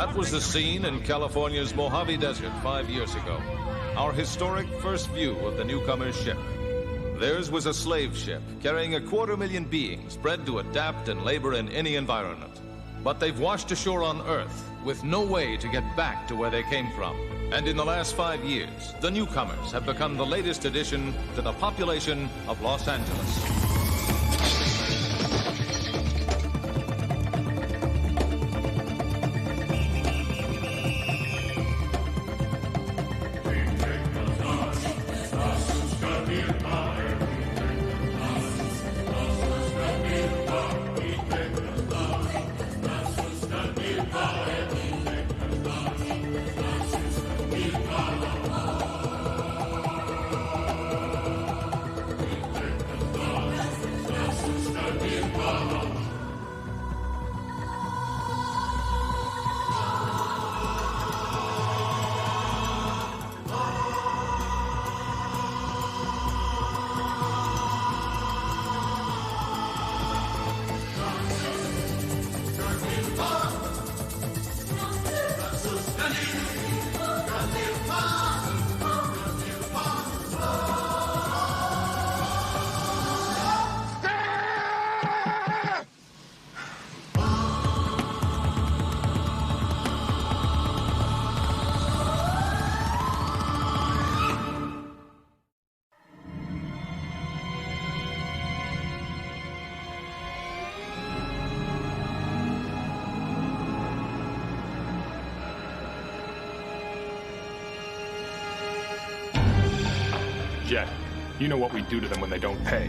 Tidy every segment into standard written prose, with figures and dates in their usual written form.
That was the scene in California's Mojave Desert 5 years ago. Our historic first view of the newcomer's ship. Theirs was a slave ship carrying 250,000 beings bred to adapt and labor in any environment. But they've washed ashore on Earth with no way to get back to where they came from. And in the last 5 years, the newcomers have become the latest addition to the population of Los Angeles. Jet, you know what we do to them when they don't pay.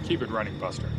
Keep it running, Buster.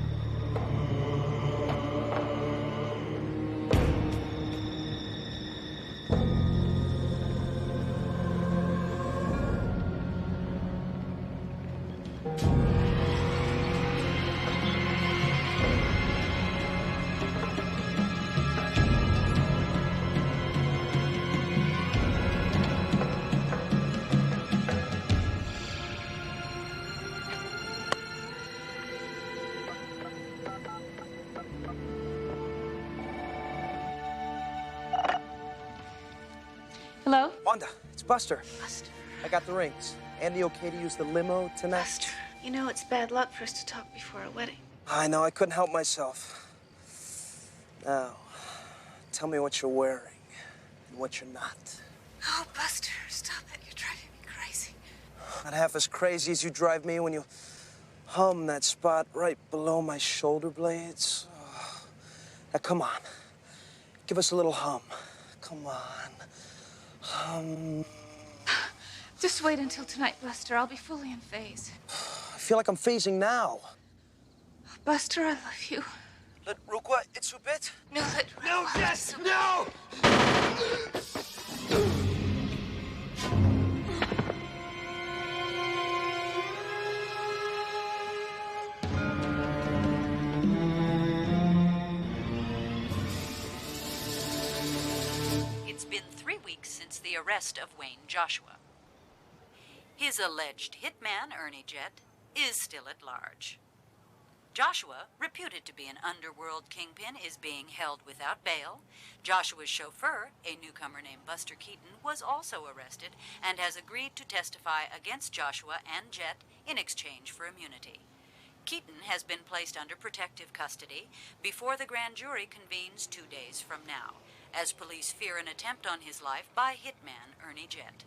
Hello? Wanda, it's Buster. Buster. I got the rings. Andy okay to use the limo tonight? Buster, you know it's bad luck for us to talk before a wedding. I know, I couldn't help myself. Now, tell me what you're wearing and what you're not. Oh, Buster, stop it. You're driving me crazy. Not half as crazy as you drive me when you hum that spot right below my shoulder blades. Oh. Now, come on. Give us a little hum. Come on. Just wait until tonight, Buster. I'll be fully in phase. I feel like I'm phasing now. Buster, I love you. Let Rukwa Itsubit? No, No, yes, no! It's been 3 weeks since the arrest of Wayne Joshua. His alleged hitman, Ernie Jett, is still at large. Joshua, reputed to be an underworld kingpin, is being held without bail. Joshua's chauffeur, a newcomer named Buster Keaton, was also arrested and has agreed to testify against Joshua and Jett in exchange for immunity. Keaton has been placed under protective custody before the grand jury convenes 2 days from now, as police fear an attempt on his life by hitman Ernie Jett.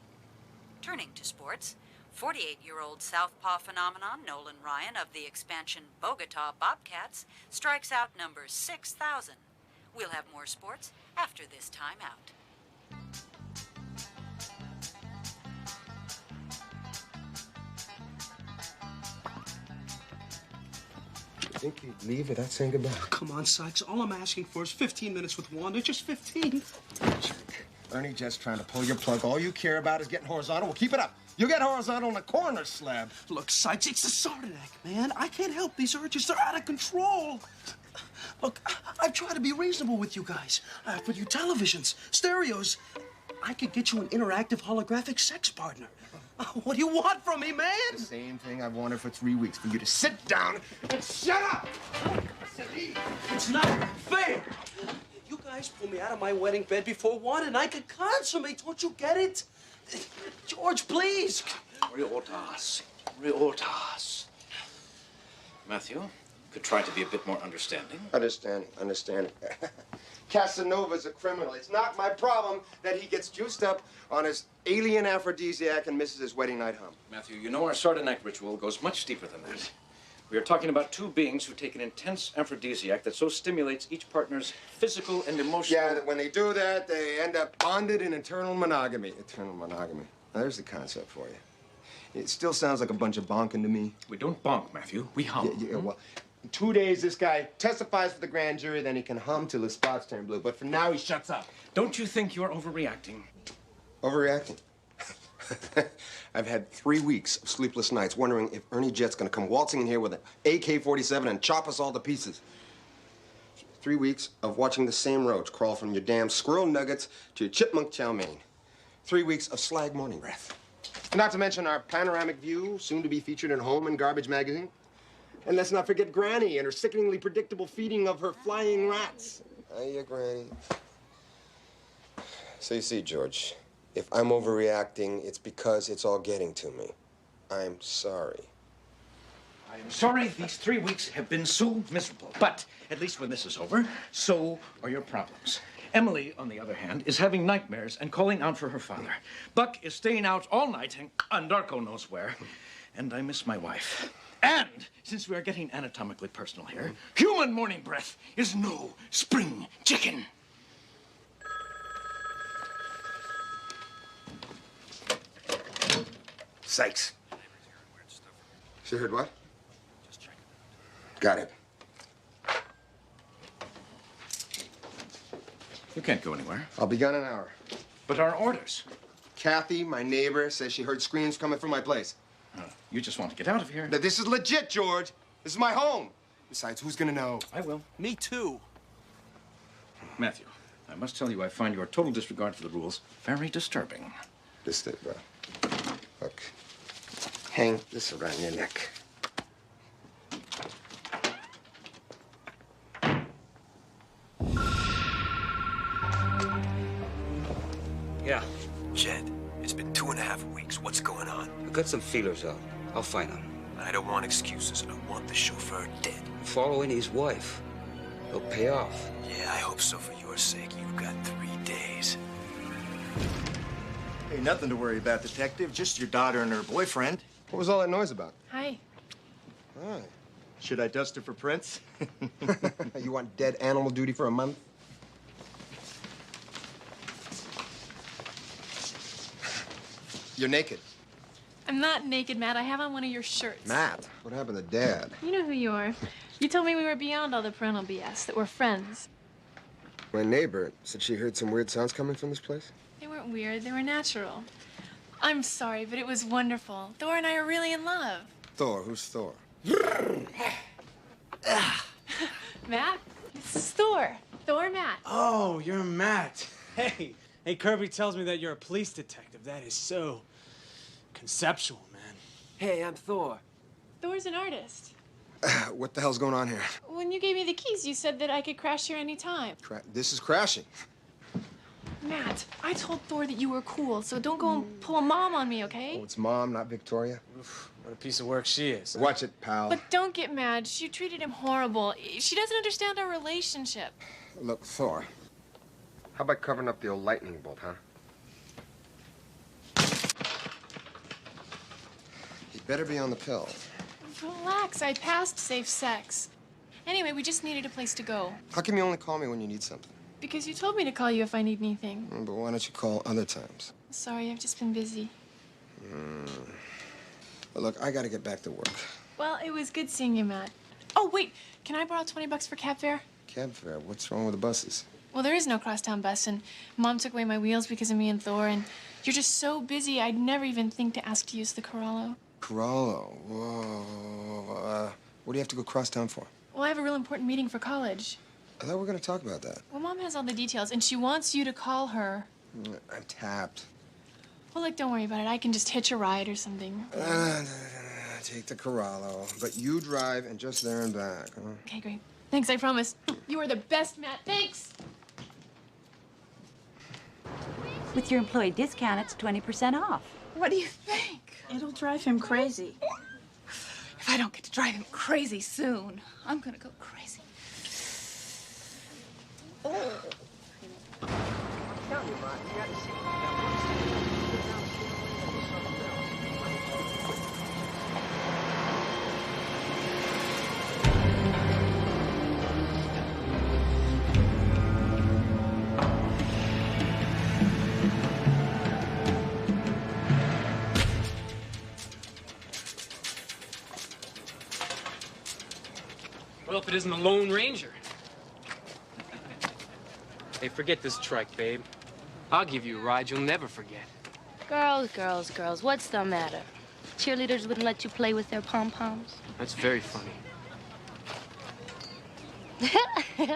Turning to sports, 48-year-old southpaw phenomenon Nolan Ryan of the expansion Bogota Bobcats strikes out number 6,000. We'll have more sports after this timeout. Think you'd leave without saying goodbye? Come on, Sikes. All I'm asking for is 15 minutes with Wanda. Just 15. Ernie Jett's trying to pull your plug. All you care about is getting horizontal. Well, keep it up. You'll get horizontal in the corner slab. Look, Sikes, it's the Sardiac, man. I can't help these urges. They're out of control. Look, I've tried to be reasonable with you guys. I offered you televisions, stereos. I could get you an interactive holographic sex partner. What do you want from me, man? The same thing I've wanted for 3 weeks, for you to sit down and shut up! It's not fair. You guys pulled me out of my wedding bed before one, and I could consummate. Don't you get it? George, please. Realtas. Realtas. Matthew, could try to be a bit more understanding. Understanding. Casanova's a criminal. It's not my problem that he gets juiced up on his alien aphrodisiac and misses his wedding night hum. Matthew, you know our Saturday night ritual goes much deeper than that. We are talking about two beings who take an intense aphrodisiac that so stimulates each partner's physical and emotional... Yeah, when they do that, they end up bonded in eternal monogamy. Eternal monogamy. Now, there's the concept for you. It still sounds like a bunch of bonking to me. We don't bonk, Matthew. We hum. Yeah, well, in 2 days, this guy testifies for the grand jury, then he can hum till his spots turn blue. But for now, he shuts up. Don't you think you're overreacting? Overreacting? I've had 3 weeks of sleepless nights wondering if Ernie Jet's gonna come waltzing in here with an AK-47 and chop us all to pieces. 3 weeks of watching the same roach crawl from your damn squirrel nuggets to your chipmunk chow mein. 3 weeks of slag morning breath. Not to mention our panoramic view, soon to be featured in Home and Garbage magazine. And let's not forget Granny and her sickeningly predictable feeding of her flying rats. Hiya, Granny. So you see, George, if I'm overreacting, it's because it's all getting to me. I'm sorry. I am sorry these 3 weeks have been so miserable. But at least when this is over, so are your problems. Emily, on the other hand, is having nightmares and calling out for her father. Buck is staying out all night and Darko knows where. And I miss my wife. And since we are getting anatomically personal here, human morning breath is no spring chicken. Sikes. She heard what? Got it. You can't go anywhere. I'll be gone an hour. But our orders. Kathy, my neighbor, says she heard screams coming from my place. You just want to get out of here. Now, this is legit, George. This is my home. Besides, who's gonna know? I will. Me too. Matthew, I must tell you I find your total disregard for the rules very disturbing. This it, bro. Look. Hang this around your neck. Yeah. Jed, it's been 2.5 weeks. What's going on? I got some feelers out. I'll find them. I don't want excuses. I want the chauffeur dead. Following his wife. It'll pay off. Yeah, I hope so for your sake. You've got 3 days. Hey, nothing to worry about, Detective. Just your daughter and her boyfriend. What was all that noise about? Hi. Hi. Should I dust her for prints? You want dead animal duty for a month? You're naked. I'm not naked, Matt. I have on one of your shirts. Matt, what happened to Dad? You know who you are. You told me we were beyond all the parental BS, that we're friends. My neighbor said she heard some weird sounds coming from this place. They weren't weird. They were natural. I'm sorry, but it was wonderful. Thor and I are really in love. Thor? Who's Thor? Matt, this is Thor. Thor Matt. Oh, you're Matt. Hey, Kirby tells me that you're a police detective. That is so conceptual, man. Hey, I'm Thor. Thor's an artist. What the hell's going on here? When you gave me the keys, you said that I could crash here anytime. This is crashing. Matt, I told Thor that you were cool, so don't go and pull a mom on me, okay? Oh, it's Mom, not Victoria. Oof, what a piece of work she is. Watch it, pal. But don't get mad. She treated him horrible. She doesn't understand our relationship. Look, Thor, how about covering up the old lightning bolt, huh? You better be on the pill. Relax. I passed safe sex. Anyway, we just needed a place to go. How come you only call me when you need something? Because you told me to call you if I need anything. But why don't you call other times? Sorry, I've just been busy. Well, look, I gotta get back to work. Well, it was good seeing you, Matt. Oh, wait. Can I borrow $20 for cab fare? Cab fare? What's wrong with the buses? Well, there is no crosstown bus, and Mom took away my wheels because of me and Thor, and you're just so busy, I'd never even think to ask to use the Corallo. Corallo? Whoa. What do you have to go crosstown for? Well, I have a real important meeting for college. I thought we were gonna talk about that. Well, Mom has all the details, and she wants you to call her. I'm tapped. Well, look, don't worry about it. I can just hitch a ride or something. Take the Corralo. But you drive and just there and back, huh? Okay, great. Thanks, I promise. You are the best, Matt. Thanks. With your employee discount, it's 20% off. What do you think? It'll drive him crazy. If I don't get to drive him crazy soon, I'm gonna go crazy. Oh. Well, if it isn't the Lone Ranger. Hey, forget this trike, babe. I'll give you a ride you'll never forget. Girls, girls, girls, what's the matter? Cheerleaders wouldn't let you play with their pom-poms? That's very funny.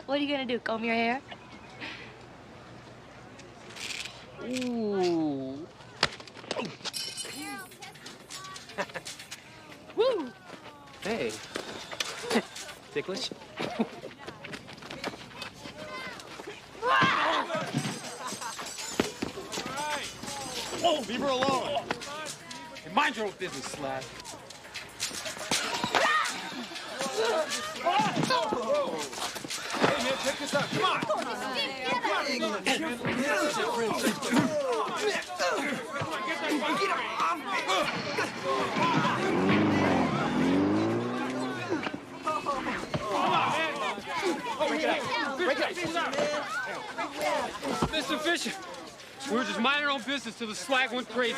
What are you gonna do, comb your hair? Ooh. Woo! Hey. Ticklish? Whoa, leave her alone. Hey, mind your own business, Slab. Hey, man, check this out. Come on. Mr. Fisher, we were just minding our own business till the slag went crazy.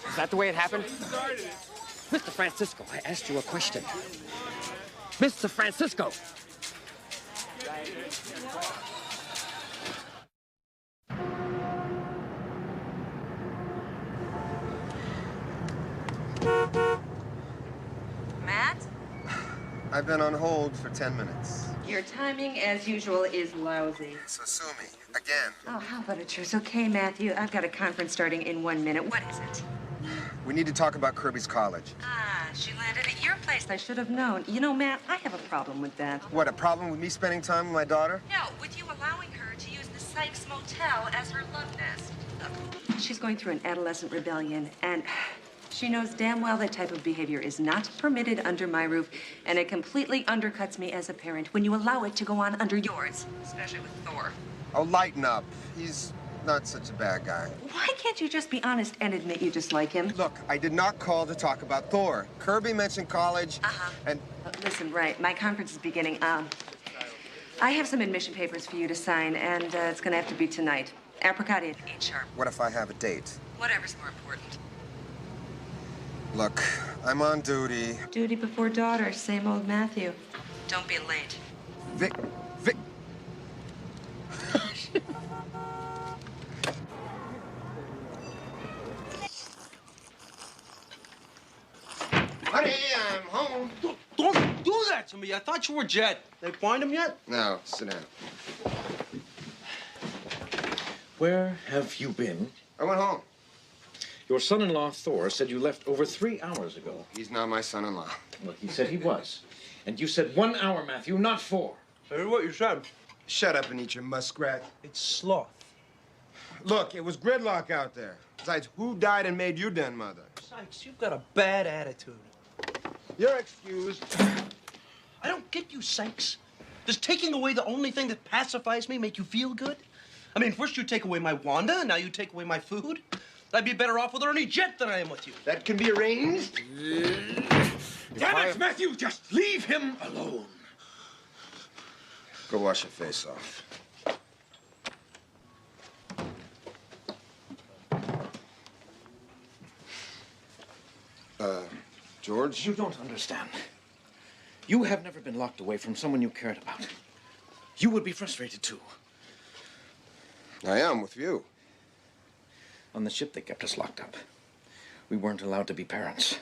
Is that the way it happened? Mr. Francisco, I asked you a question. Mr. Francisco. Matt? I've been on hold for 10 minutes. Your timing, as usual, is lousy. So sue me. Again. Oh, how about a truce? Okay, Matthew, I've got a conference starting in 1 minute. What is it? We need to talk about Kirby's college. Ah, she landed at your place. I should have known. You know, Matt, I have a problem with that. What, a problem with me spending time with my daughter? No, with you allowing her to use the Sikes Motel as her love nest. She's going through an adolescent rebellion, and she knows damn well that type of behavior is not permitted under my roof, and it completely undercuts me as a parent when you allow it to go on under yours, especially with Thor. Oh, lighten up. He's not such a bad guy. Why can't you just be honest and admit you dislike him? Look, I did not call to talk about Thor. Kirby mentioned college, and... Listen, right, my conference is beginning. I have some admission papers for you to sign, and it's gonna have to be tonight. Apricot 8 sharp. What if I have a date? Whatever's more important. Look, I'm on duty. Duty before daughter, same old Matthew. Don't be late. Vic... Honey, I'm home. Don't do that to me. I thought you were Jet. They find him yet? No, sit down. Where have you been? I went home. Your son-in-law, Thor, said you left over 3 hours ago. He's not my son-in-law. Well, he said he was. And you said 1 hour, Matthew, not 4. I heard what you said. Shut up and eat your muskrat. It's sloth. Look, it was gridlock out there. Besides, who died and made you den mother? Sikes, you've got a bad attitude. You're excused. I don't get you, Sikes. Does taking away the only thing that pacifies me make you feel good? I mean, first you take away my Wanda, and now you take away my food. I'd be better off with Ernie Jet than I am with you. That can be arranged. Damn it, Matthew! Just leave him alone. Go wash your face off. George? You don't understand. You have never been locked away from someone you cared about. You would be frustrated, too. I am, with you. On the ship, they kept us locked up. We weren't allowed to be parents.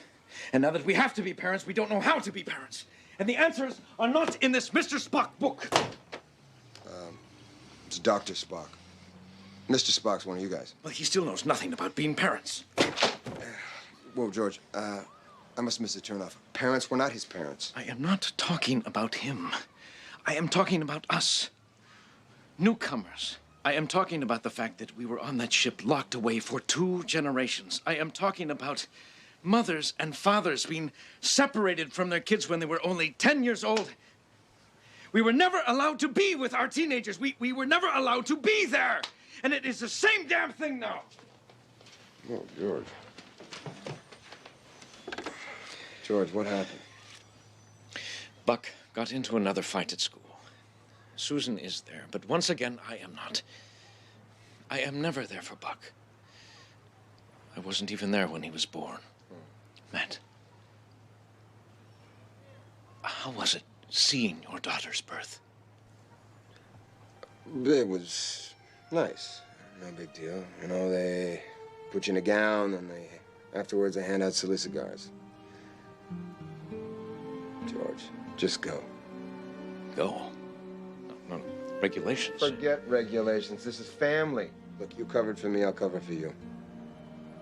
And now that we have to be parents, we don't know how to be parents. And the answers are not in this Mr. Spock book. It's Dr. Spock. Mr. Spock's one of you guys. Well, he still knows nothing about being parents. Whoa, George. I must miss the turnoff. Parents were not his parents. I am not talking about him. I am talking about us. Newcomers. I am talking about the fact that we were on that ship locked away for 2 generations. I am talking about mothers and fathers being separated from their kids when they were only 10 years old. We were never allowed to be with our teenagers. We were never allowed to be there. And it is the same damn thing now. Oh, George. George, what happened? Buck got into another fight at school. Susan is there, but once again, I am not. I am never there for Buck. I wasn't even there when he was born. Matt, how was it seeing your daughter's birth? It was nice. No big deal. You know, they put you in a gown, and afterwards they hand out silly cigars. George, just go. Go? No, regulations. Forget regulations. This is family. Look, you covered for me, I'll cover for you.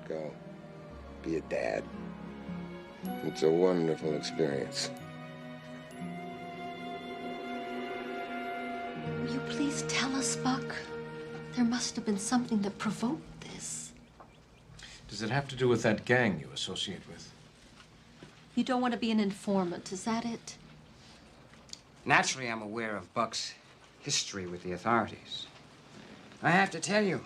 Go. Be a dad. It's a wonderful experience. Will you please tell us, Buck? There must have been something that provoked this. Does it have to do with that gang you associate with? You don't want to be an informant, is that it? Naturally, I'm aware of Buck's history with the authorities. I have to tell you,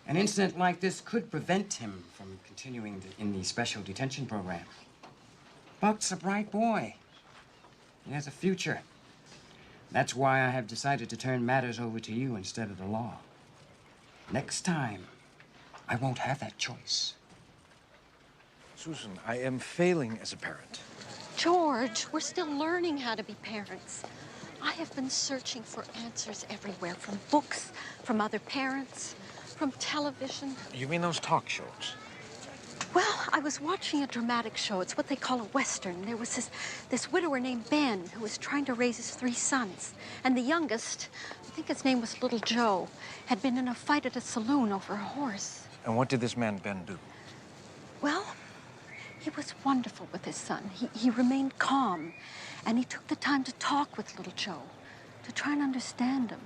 an incident like this could prevent him from continuing in the special detention program. Buck's a bright boy. He has a future. That's why I have decided to turn matters over to you instead of the law. Next time, I won't have that choice. Susan, I am failing as a parent. George, we're still learning how to be parents. I have been searching for answers everywhere, from books, from other parents, from television. You mean those talk shows? Well, I was watching a dramatic show. It's what they call a Western. There was this widower named Ben who was trying to raise his 3 sons. And the youngest, I think his name was Little Joe, had been in a fight at a saloon over a horse. And what did this man Ben do? Well, he was wonderful with his son. He remained calm, and he took the time to talk with Little Joe, to try and understand him.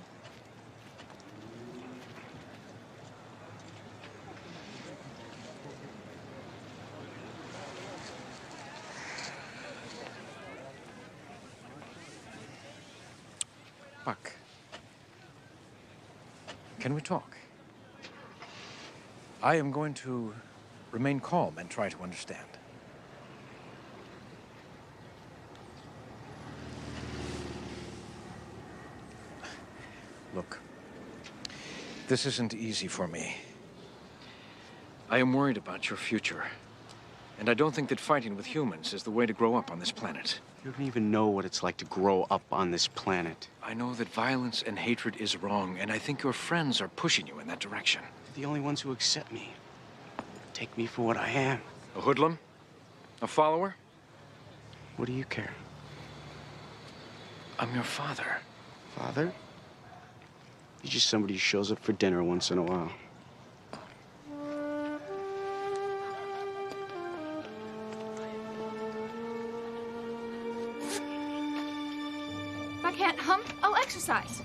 Buck, can we talk? I am going to remain calm and try to understand. Look, this isn't easy for me. I am worried about your future. And I don't think that fighting with humans is the way to grow up on this planet. You don't even know what it's like to grow up on this planet. I know that violence and hatred is wrong, and I think your friends are pushing you in that direction. They're the only ones who accept me. Take me for what I am. A hoodlum? A follower? What do you care? I'm your father. Father? You're just somebody who shows up for dinner once in a while. If I can't hum, I'll exercise.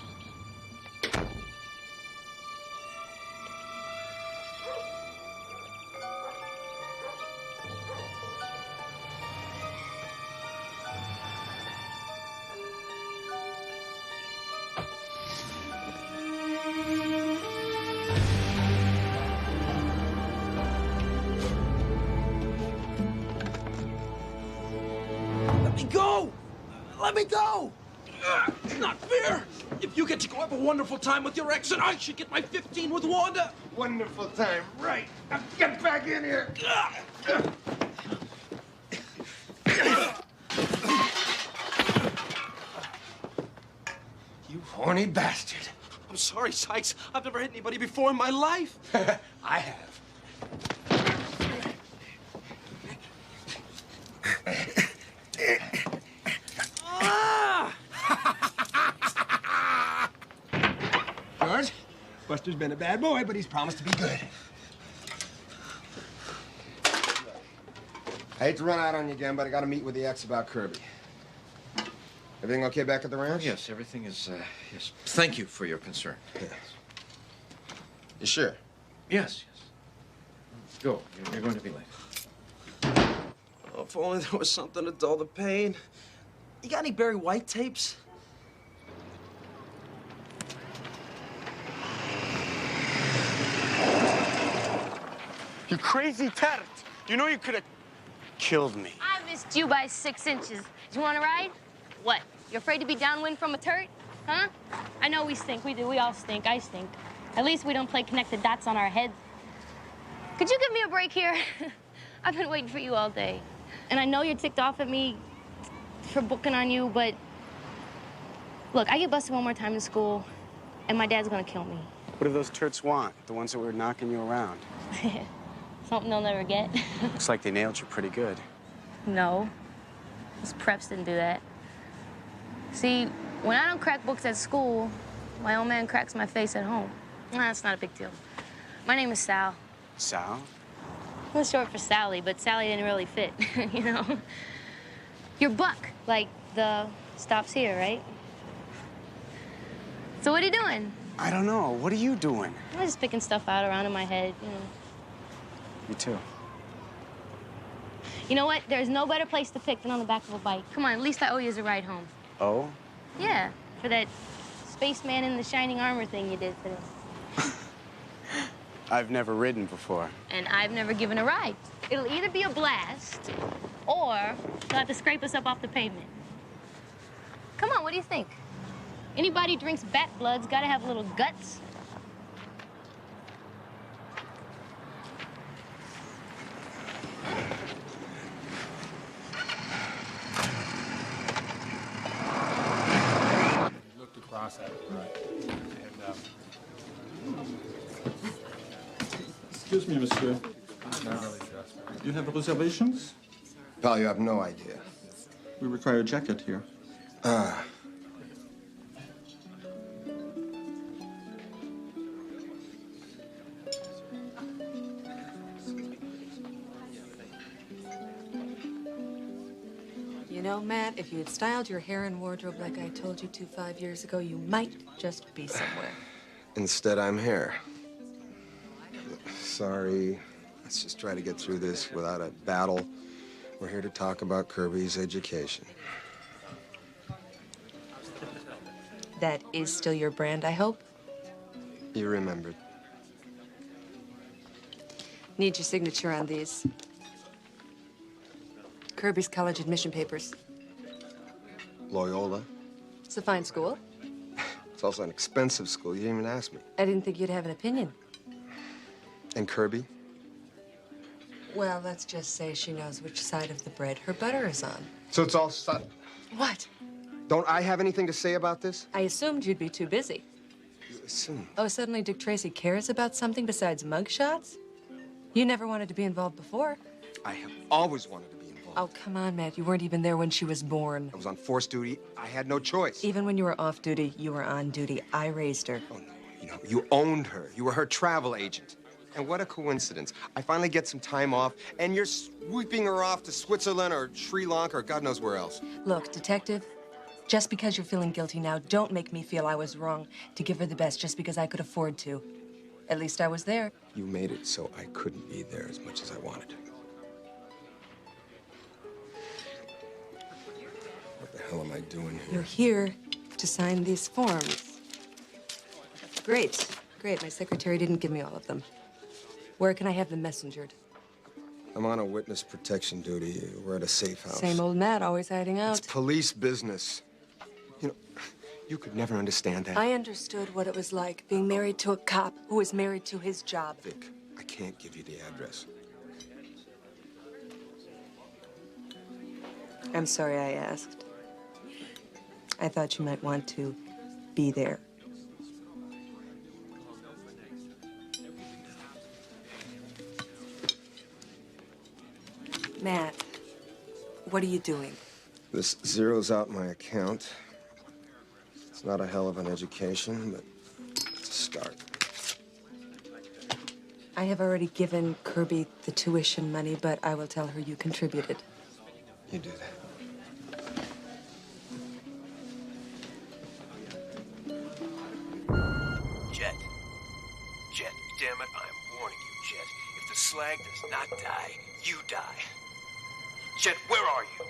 Let me go! Let me go! It's not fair! If you get to go have a wonderful time with your ex, and I should get my 15 with Wanda! Wonderful time, right. Now get back in here! You horny bastard. I'm sorry, Sikes. I've never hit anybody before in my life. I have. Ah! George? Buster's been a bad boy, but he's promised to be good. I hate to run out on you again, but I got to meet with the ex about Kirby. Everything okay back at the ranch? Yes, everything is, yes. Thank you for your concern. Yes. You sure? Yes, yes. Go. You're going to be late. Oh, if only there was something to dull the pain. You got any Barry White tapes? You crazy tart. You know you could have killed me. I missed you by 6 inches. You want to ride? What? You're afraid to be downwind from a turret? Huh? I know we stink. We do. We all stink. I stink. At least we don't play connect the dots on our heads. Could you give me a break here? I've been waiting for you all day. And I know you're ticked off at me for booking on you, but look, I get busted one more time in school, and my dad's gonna kill me. What do those turds want? The ones that were knocking you around? Something they'll never get. Looks like they nailed you pretty good. No. Those preps didn't do that. See, when I don't crack books at school, my old man cracks my face at home. Nah, that's not a big deal. My name is Sal. Sal? It was short for Sally, but Sally didn't really fit, you know? You're Buck, like the stops here, right? So what are you doing? I don't know. What are you doing? I'm just picking stuff out around in my head, you know. Me too. You know what? There's no better place to pick than on the back of a bike. Come on, at least I owe you as a ride home. Oh? Yeah, for that spaceman in the shining armor thing you did today. I've never ridden before. And I've never given a ride. It'll either be a blast, or they'll have to scrape us up off the pavement. Come on, what do you think? Anybody who drinks bat blood's gotta have a little guts. Looked across at it, right? Excuse me, monsieur. Not really just. You have reservations? Pal, you have no idea. We require a jacket here. Ah. You know, Matt, if you had styled your hair and wardrobe like I told you to 5 years ago, you might just be somewhere. Instead, I'm here. Sorry. Let's just try to get through this without a battle. We're here to talk about Kirby's education. That is still your brand, I hope? You remembered. Need your signature on these. Kirby's college admission papers. Loyola. It's a fine school. It's also an expensive school. You didn't even ask me. I didn't think you'd have an opinion. And Kirby? Well, let's just say she knows which side of the bread her butter is on. So it's all What? Don't I have anything to say about this? I assumed you'd be too busy. Assume? Oh, suddenly Dick Tracy cares about something besides mugshots? You never wanted to be involved before. I have always wanted to be involved. Oh, come on, Matt. You weren't even there when she was born. I was on force duty. I had no choice. Even when you were off duty, you were on duty. I raised her. Oh, no. You know, you owned her. You were her travel agent. And what a coincidence. I finally get some time off, and you're sweeping her off to Switzerland or Sri Lanka or God knows where else. Look, detective, just because you're feeling guilty now, don't make me feel I was wrong to give her the best just because I could afford to. At least I was there. You made it so I couldn't be there as much as I wanted. What the hell am I doing here? You're here to sign these forms. Great, great. My secretary didn't give me all of them. Where can I have them messengered? I'm on a witness protection duty. We're at a safe house. Same old Matt, always hiding out. It's police business. You know, you could never understand that. I understood what it was like being married to a cop who was married to his job. Vic, I can't give you the address. I'm sorry I asked. I thought you might want to be there. Matt, what are you doing? This zeroes out my account. It's not a hell of an education, but it's a start. I have already given Kirby the tuition money, but I will tell her you contributed. You do that. Jet. Jet, damn it, I'm warning you, Jet. If the slag does not die, you die. Jet, where are you?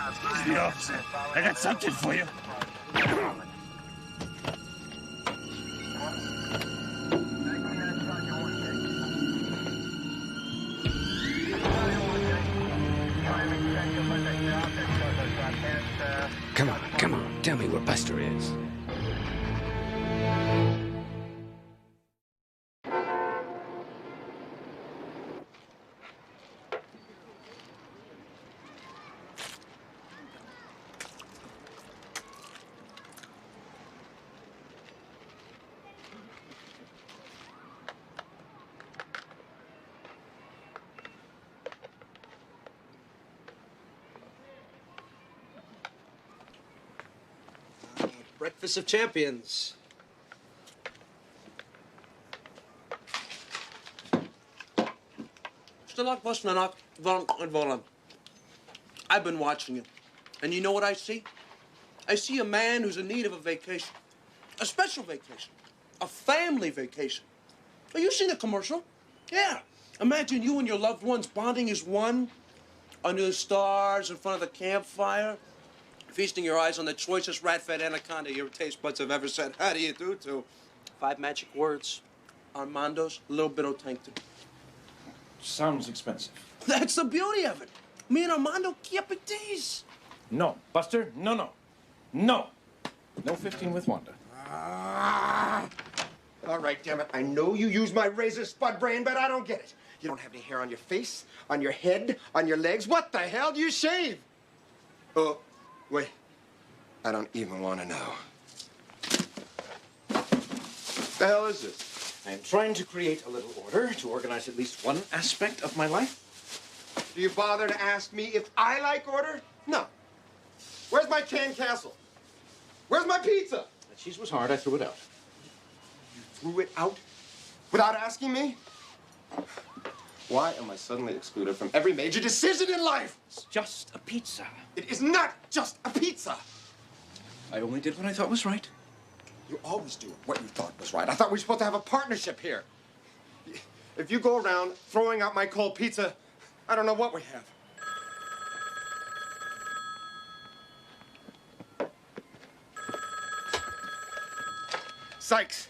Excuse me, officer. I got something for you. Come on, tell me where Buster is. Breakfast of champions. I've been watching you, and you know what I see? I see a man who's in need of a vacation. A special vacation. A family vacation. Have you seen the commercial? Yeah. Imagine you and your loved ones bonding as one, under the stars, in front of the campfire, feasting your eyes on the choicest rat-fed anaconda your taste buds have ever said, how do you do to? 5 magic words. Armando's Little Bit of Tankton. Sounds expensive. That's the beauty of it. Me and Armando keep it tease. No, Buster, no. No 15 with Wanda. All right, damn it. I know you use my razor spud brain, but I don't get it. You don't have any hair on your face, on your head, on your legs. What the hell do you shave? Oh, wait. I don't even want to know. The hell is this? I am trying to create a little order to organize at least one aspect of my life. Do you bother to ask me if I like order? No. Where's my canned castle? Where's my pizza? The cheese was hard. I threw it out. You threw it out without asking me? Why am I suddenly excluded from every major decision in life? It's just a pizza. It is not just a pizza. I only did what I thought was right. You always do what you thought was right. I thought we were supposed to have a partnership here. If you go around throwing out my cold pizza, I don't know what we have. Sikes.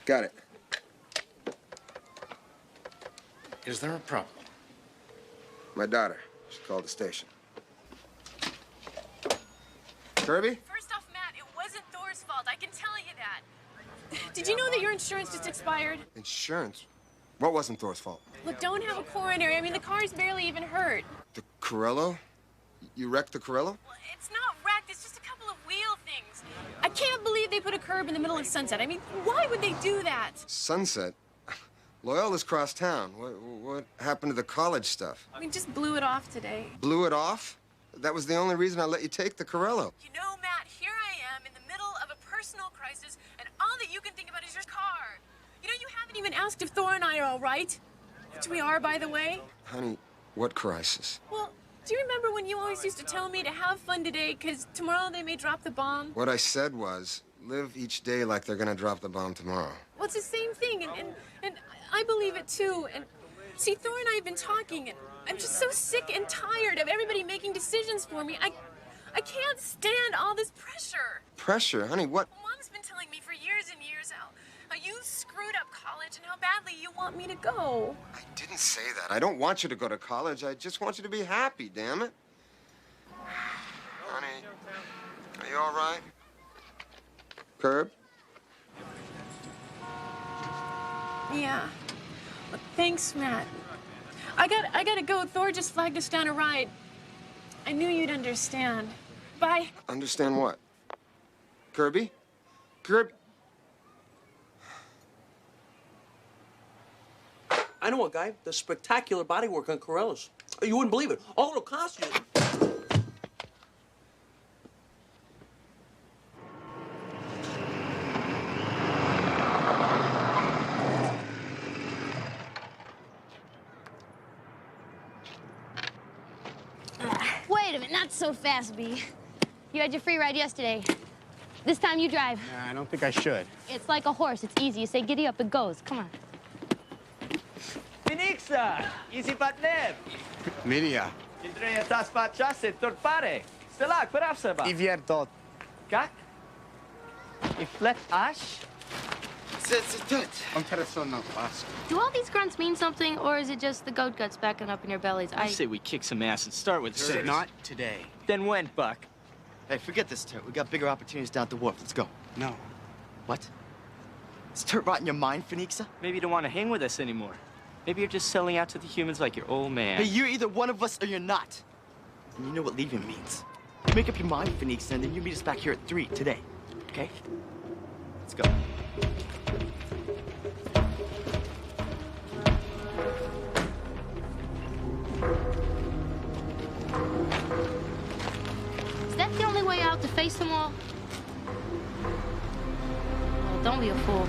Got it. Is there a problem? My daughter. She called the station. Kirby? First off, Matt, it wasn't Thor's fault. I can tell you that. Did you know that your insurance just expired? Insurance? What wasn't Thor's fault? Look, don't have a coronary. I mean, the car's barely even hurt. The Corello? You wrecked the Corello? Well, it's not wrecked. It's just a couple of wheel things. I can't believe they put a curb in the middle of Sunset. I mean, why would they do that? Sunset? Loyola's cross town. What happened to the college stuff? We just blew it off today. Blew it off? That was the only reason I let you take the Corello. You know, Matt, here I am in the middle of a personal crisis, and all that you can think about is your car. You know, you haven't even asked if Thor and I are all right. Which we are, by the way. Honey, what crisis? Well, do you remember when you always used to tell me to have fun today, because tomorrow they may drop the bomb? What I said was, live each day like they're gonna drop the bomb tomorrow. Well, it's the same thing, and I believe it too. And see, Thor and I have been talking, and I'm just so sick and tired of everybody making decisions for me. I can't stand all this pressure. Pressure? Honey, what? Well, Mom's been telling me for years and years how you screwed up college and how badly you want me to go. I didn't say that. I don't want you to go to college. I just want you to be happy, damn it. Honey, are you all right? Curb? Yeah. Well, thanks, Matt. I gotta go. Thor just flagged us down a ride. I knew you'd understand. Bye. Understand what? Kirby? Kirby? I know a guy does spectacular body work on Corellas. You wouldn't believe it. All it'll cost you. Wait a minute, not so fast, B. You had your free ride yesterday. This time you drive. I don't think I should. It's like a horse. It's easy. You say giddy up, it goes. Come on. Finixa, easy partner. Miria. Ti treia ta spacciasse torpare. Stella, quera seba. I vier tot. Kak? I flet ash? Do all these grunts mean something, or is it just the goat guts backing up in your bellies? I say we kick some ass and start with her. Not today. Then when, Buck? Hey, forget this turd. We got bigger opportunities down at the wharf. Let's go. No. What? Is turd rot in your mind, Finixa? Maybe you don't want to hang with us anymore. Maybe you're just selling out to the humans like your old man. Hey, you're either one of us or you're not. And you know what leaving means. You make up your mind, Finixa, and then you meet us back here at 3 today. Okay? Let's go. Is that the only way out, to face them all? Oh, don't be a fool.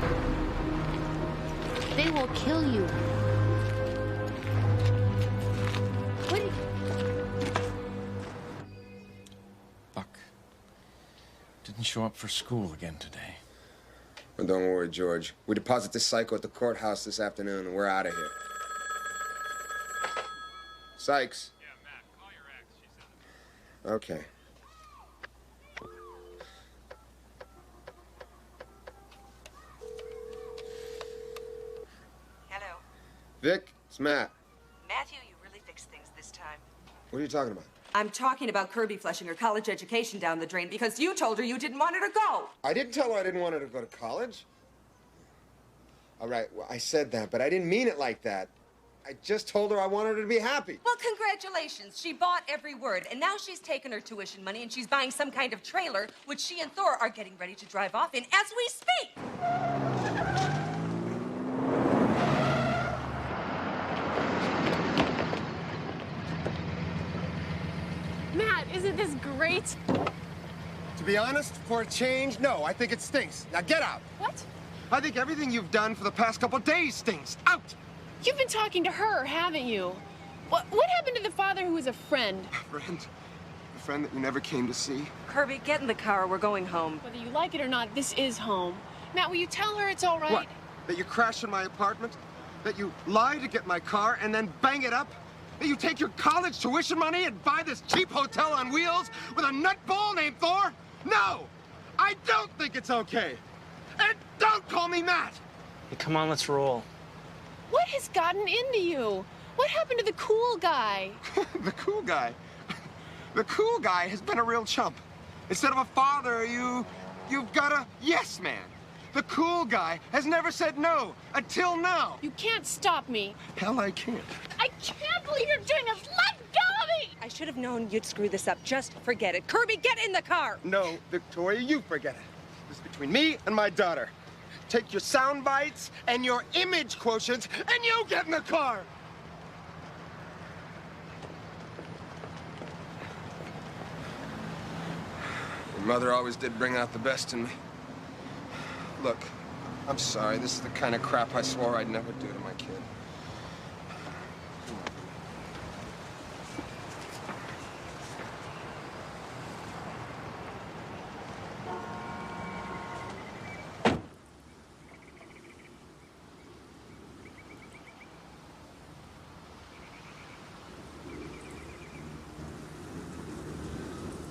They will kill you. What? Buck didn't show up for school again today. Well, don't worry, George. We deposit this psycho at the courthouse this afternoon, and we're out of here. Sikes. Yeah, Matt, call your ex. She said. Okay. Hello. Vic, it's Matt. Matthew, you really fixed things this time. What are you talking about? I'm talking about Kirby flushing her college education down the drain because you told her you didn't want her to go. I didn't tell her I didn't want her to go to college. All right, well, I said that, but I didn't mean it like that. I just told her I wanted her to be happy. Well, congratulations. She bought every word, and now she's taken her tuition money and she's buying some kind of trailer, which she and Thor are getting ready to drive off in as we speak. Matt, isn't this great? To be honest, for a change, no, I think it stinks. Now get out. What? I think everything you've done for the past couple days stinks. Out! You've been talking to her, haven't you? What happened to the father who was a friend? Friend? A friend that you never came to see? Kirby, get in the car. We're going home. Whether you like it or not, this is home. Matt, will you tell her it's all right? What? That you crash in my apartment? That you lie to get my car and then bang it up? That you take your college tuition money and buy this cheap hotel on wheels with a nutball named Thor? No! I don't think it's okay! And don't call me Matt! Hey, come on, let's roll. What has gotten into you? What happened to the cool guy? The cool guy? The cool guy has been a real chump. Instead of a father, you've got a yes man. The cool guy has never said no, until now. You can't stop me. Hell, I can't. I can't believe you're doing this. Let go of me! I should have known you'd screw this up. Just forget it. Kirby, get in the car! No, Victoria, you forget it. This is between me and my daughter. Take your sound bites and your image quotients, and you get in the car! Your mother always did bring out the best in me. Look, I'm sorry. This is the kind of crap I swore I'd never do to my kid.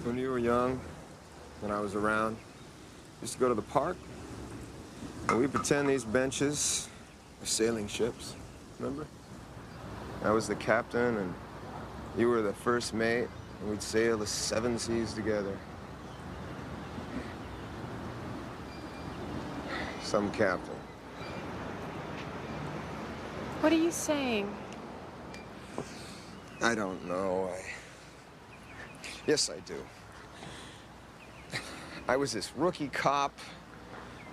When you were young, when I was around, used to go to the park, and we pretend these benches are sailing ships, remember? I was the captain, and you were the first mate, and we'd sail the 7 seas together. Some captain. What are you saying? I don't know. Yes, I do. I was this rookie cop,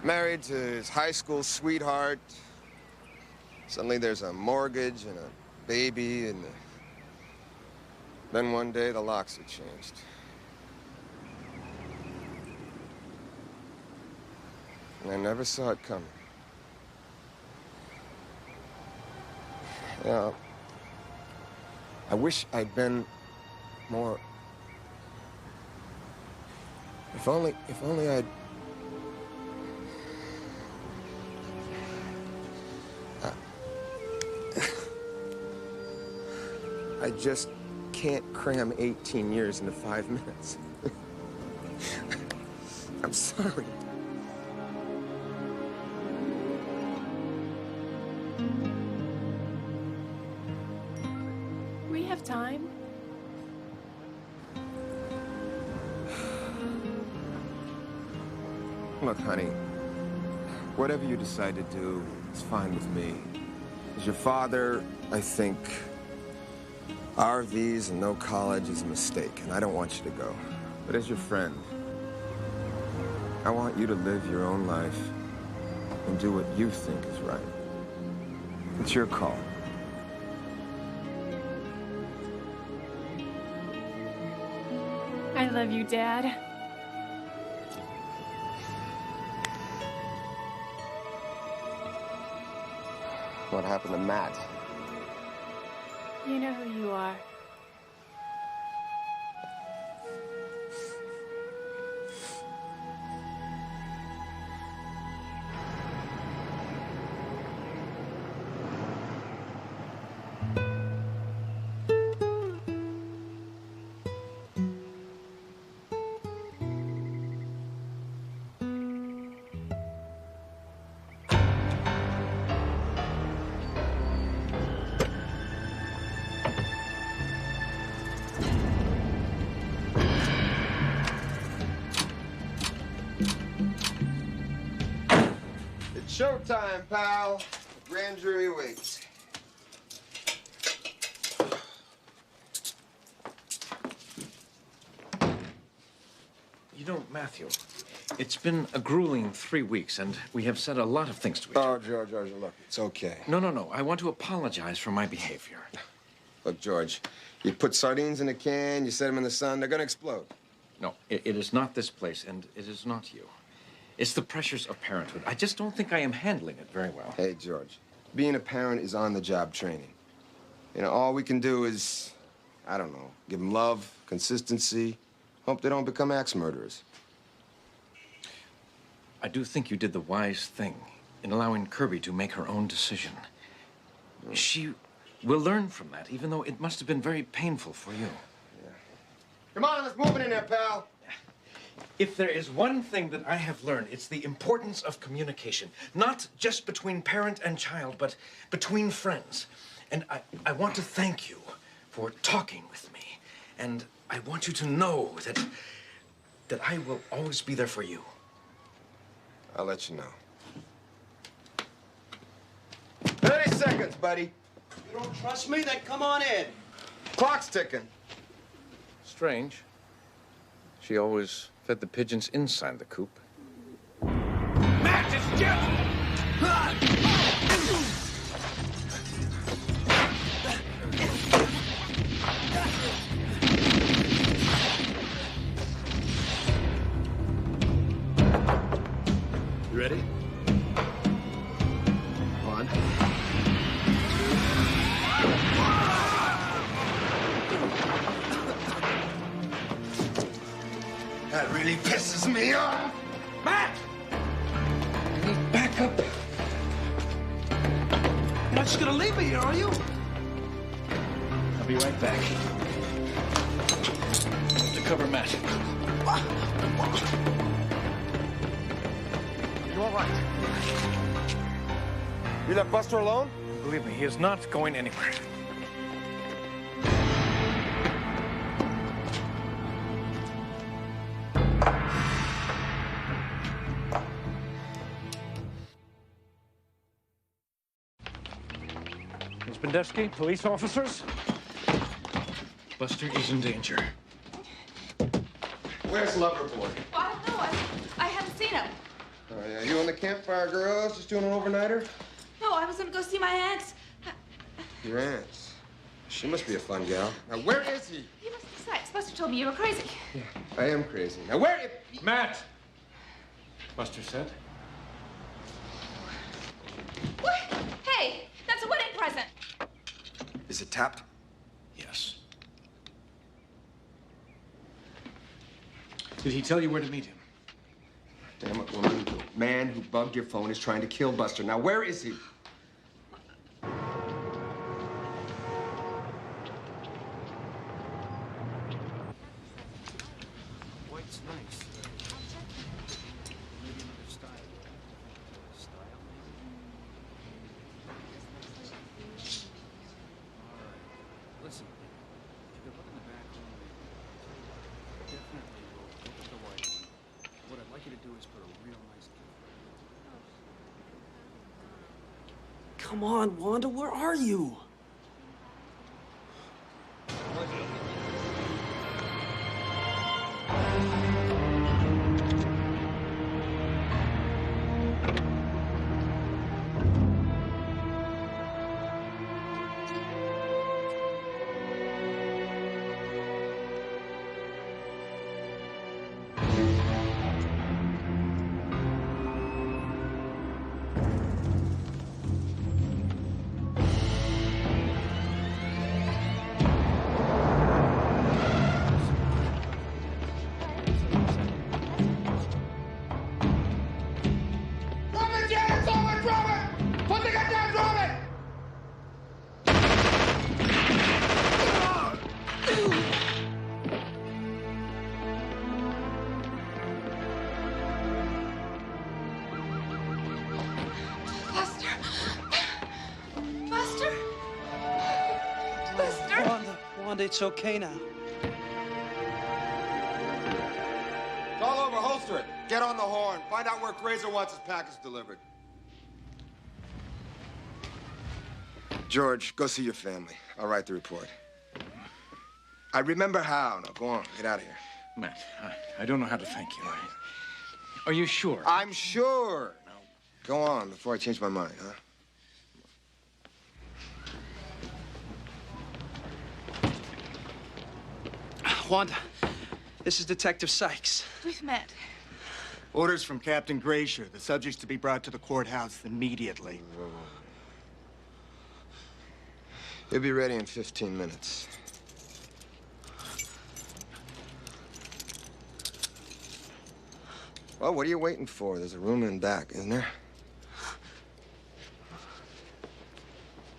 married to his high school sweetheart. Suddenly there's a mortgage and a baby, and then one day the locks are changed. And I never saw it coming. Yeah, I wish I'd been more. If only I'd. I just can't cram 18 years into 5 minutes. I'm sorry. We have time. Look, honey, whatever you decide to do is fine with me. As your father, I think RVs and no college is a mistake, and I don't want you to go. But as your friend, I want you to live your own life and do what you think is right. It's your call. I love you, Dad. What happened to Matt? You know who you are. Showtime, pal. The grand jury waits. You know, Matthew, it's been a grueling 3 weeks, and we have said a lot of things to each other. Oh, George, look, it's okay. No. I want to apologize for my behavior. Look, George, you put sardines in a can, you set them in the sun, they're gonna explode. No, it is not this place, and it is not you. It's the pressures of parenthood. I just don't think I am handling it very well. Hey, George, being a parent is on-the-job training. You know, all we can do is, I don't know, give them love, consistency, hope they don't become axe murderers. I do think you did the wise thing in allowing Kirby to make her own decision. She will learn from that, even though it must have been very painful for you. Yeah. Come on, let's move it in there, pal. If there is one thing that I have learned, it's the importance of communication. Not just between parent and child, but between friends. And I want to thank you for talking with me. And I want you to know that I will always be there for you. I'll let you know. 30 seconds, buddy. You don't trust me? Then come on in. Clock's ticking. Strange. She always fed the pigeons inside the coop. Matt, it's Jeff! You ready? One. That really pisses me off. Matt! I need backup. You're not just gonna leave me here, are you? I'll be right back. To cover Matt. You all right? You left Buster alone? Believe me, he is not going anywhere. Miss Bendesky, police officers? Buster is in danger. Where's Loverboy? I don't know. I haven't seen him. Oh, yeah. You and the campfire girls just doing an overnighter? No, No, I was gonna go see my aunt. Your aunt. She must be a fun gal. Now, where is he? You must be Sikes. Buster told me you were crazy. Yeah, I am crazy. Now, where is... Matt! Buster said. What? Hey, that's a wedding present. Is it tapped? Yes. Did he tell you where to meet him? Damn it, woman. The man who bugged your phone is trying to kill Buster. Now, where is he? White's nice. Maybe another style. Style, maybe? All right. Listen, if you could look in the back room, definitely will go with the white one. What I'd like you to do is put a real nice gift. Come on, Wanda, where are you? Buster. Buster. Buster. Wanda, it's okay now. It's all over. Holster it. Get on the horn. Find out where Grazer wants his package delivered. George, go see your family. I'll write the report. I remember how. Now, go on. Get out of here. Matt, I don't know how to thank you. Are you sure? I'm sure. Now, go on before I change my mind, huh? Wanda, this is Detective Sikes. We've met. Orders from Captain Grazer. The subject's to be brought to the courthouse immediately. He'll be ready in 15 minutes. Well, what are you waiting for? There's a room in back, isn't there?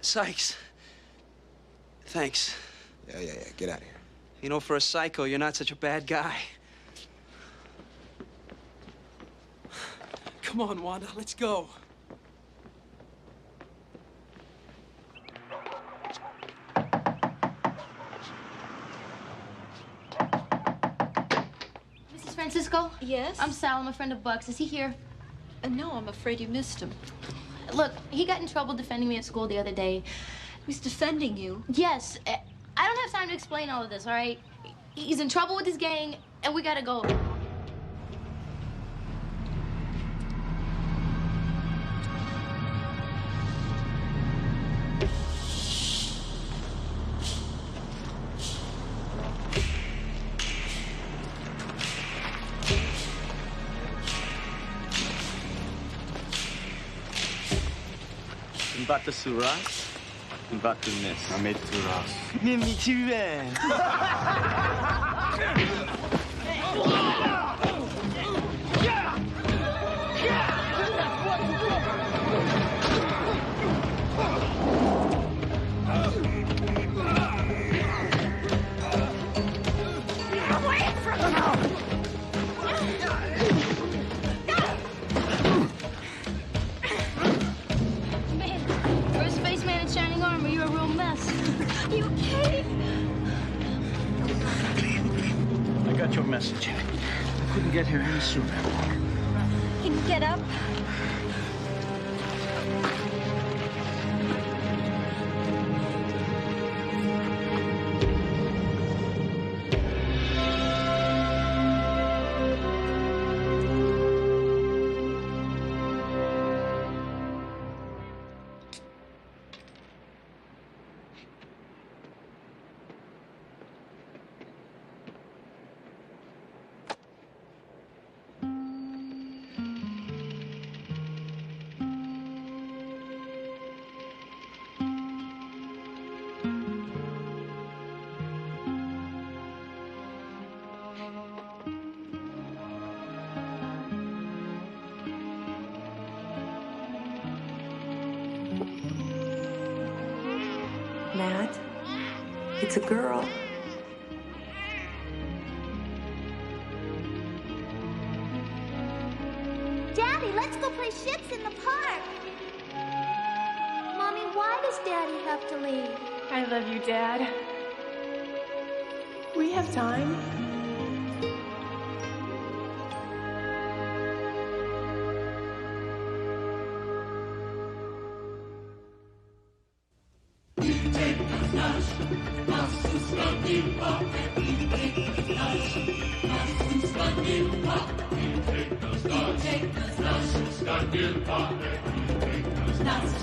Sikes. Thanks. Yeah. Get out of here. You know, for a psycho, you're not such a bad guy. Come on, Wanda, let's go. Mrs. Francisco? Yes? I'm Sal. I'm a friend of Buck's. Is he here? No, I'm afraid you missed him. Look, he got in trouble defending me at school the other day. He's defending you? Yes. I don't have time to explain all of this, all right? He's in trouble with his gang, and we gotta go. Bata suras, bata miss. Ameturas. You okay? I got your message. I couldn't get here any sooner. Can you get up? Matt. It's a girl. Daddy, let's go play ships in the park. Mommy, why does Daddy have to leave? I love you, Dad. We have time. Nas